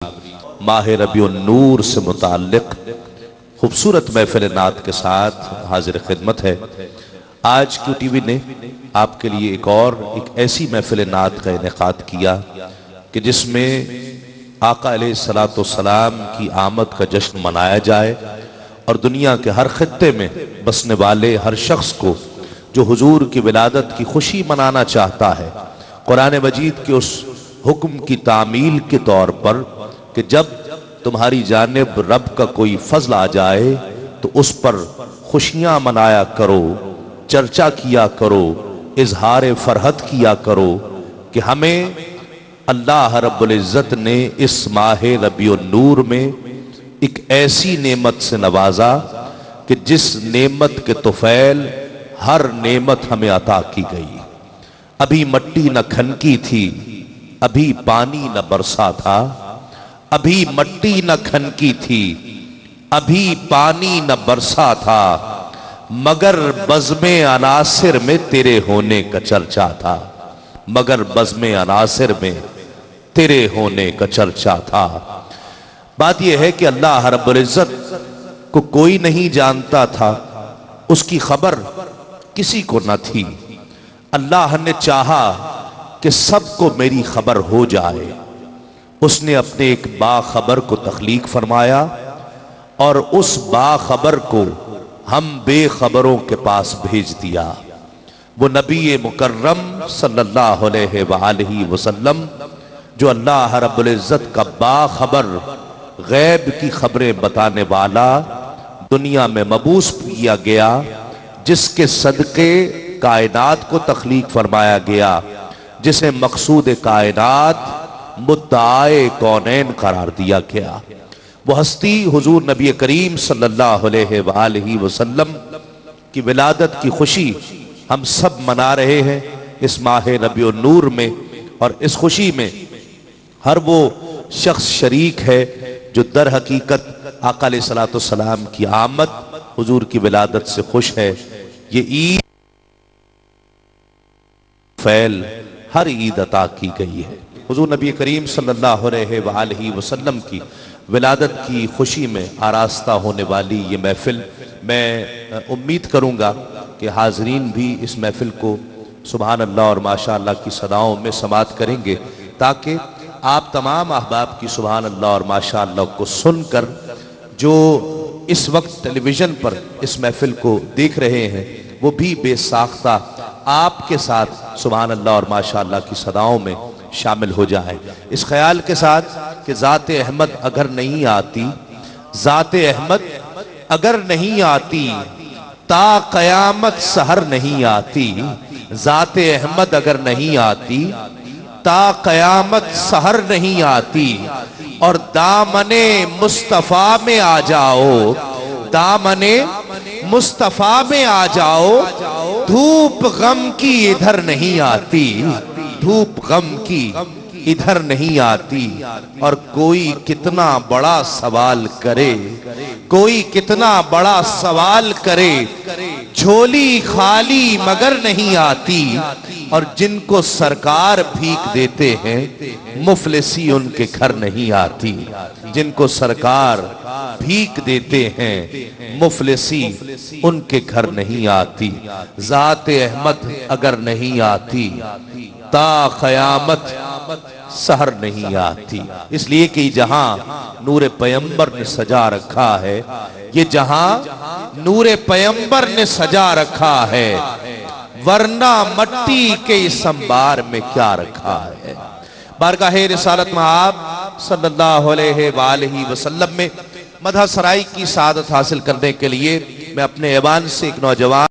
माह रबीउन नूर से मुताल्लिक खूबसूरत महफिल नात के साथ हाजिर खिदमत है। आज QTV ने आपके लिए एक ऐसी महफिल नात का इनेकाद किया कि जिसमें आका अलैहिस्सलाम की आमद का जश्न मनाया जाए और दुनिया के हर खित्ते में बसने वाले हर शख्स को जो हुजूर की विलादत की खुशी मनाना चाहता है, कुरान मजीद के उस हुक्म की तामील के तौर पर कि जब तुम्हारी जानिब रब का कोई फजल आ जाए तो उस पर खुशियां मनाया करो, चर्चा किया करो, इजहार फरहत किया करो कि हमें अल्लाह रब्बुल इज्जत ने इस माह रबीउन नूर में एक ऐसी नेमत से नवाजा कि जिस नेमत के तुफैल हर नेमत हमें अता की गई। अभी मट्टी न खनकी थी, अभी पानी न बरसा था, अभी मट्टी न खनकी थी, अभी पानी न बरसा था, मगर बज़्मे अनासिर में तेरे होने का चर्चा था, मगर बज़्मे अनासिर में तेरे होने का चर्चा था। बात यह है कि अल्लाह रब्बुल इज्जत को कोई नहीं जानता था, उसकी खबर किसी को न थी। अल्लाह ने चाहा कि सबको मेरी खबर हो जाए। उसने अपने एक बाखबर को तख्लीक फरमाया और उस बाखबर को हम बेखबरों के पास भेज दिया। वो नबी मुकर्रम सल्लल्लाहु अलैहि वसल्लम जो अल्लाह रब्बुल इज्जत का बाखबर गैब की खबरें बताने वाला दुनिया में मबूस किया गया, जिसके सदके कायनात को तख्लीक फरमाया गया, जिसे मकसूद कायनात मुद्दाए कौनैन करार दिया गया। वो हस्ती हुजूर नबी करीम सल्लल्लाहु अलैहि वसल्लम की विलादत की खुशी हम सब मना रहे हैं इस माह रबीउन नूर में। और इस खुशी में हर वो शख्स शरीक है जो दर हकीकत आका अलैहिस्सलाम की आमद हुजूर की विलादत से खुश है। ये ईद फैल हर ईद अता की गई है। हुजूर नबी करीम सल्लल्लाहु अलैहि वसल्लम की विलादत की खुशी में आरास्ता होने वाली ये महफिल, मैं उम्मीद करूंगा कि हाजरीन भी इस महफिल को सुभान अल्लाह और माशा अल्लाह की सदाओं में समात करेंगे, ताकि आप तमाम अहबाब की सुभान अल्लाह और माशा अल्लाह को सुनकर जो इस वक्त टेलीविजन पर इस महफिल को देख रहे हैं वो भी बेसाख्ता आपके साथ सुभान अल्लाह और माशा अल्लाह की सदाओं में शामिल हो जाए। इस ख्याल के साथ कि ज़ाते अहमद अगर नहीं आती, ज़ाते अहमद अगर नहीं आती, ता क़यामत सहर नहीं आती, ज़ाते अहमद अगर नहीं आती, ता क़यामत सहर नहीं आती, और दामने मुस्तफ़ा में आ जाओ, दामने मुस्तफ़ा में आ जाओ, धूप गम की इधर नहीं आती, धूप गम की इधर नहीं आती। और कोई कितना बड़ा सवाल करे, कोई कितना बड़ा सवाल करे, झोली खाली मगर नहीं आती। और जिनको सरकार भीख देते हैं मुफलिसी उनके घर नहीं आती, जिनको सरकार भीख देते हैं मुफलिसी उनके घर नहीं आती। ज़ाते अहमद अगर नहीं आती, ता क़यामत सहर नहीं आती। इसलिए कि जहां नूरे पैगंबर ने सजा रखा है, ये जहां नूरे पैगंबर ने सजा रखा है, वरना मट्टी के इस अंबार में क्या रखा है। बारगाहे रिसालत में आप सल्लल्लाहु अलैहि वसल्लम में मदह सराई की सादत हासिल करने के लिए मैं अपने ऐवान से एक नौजवान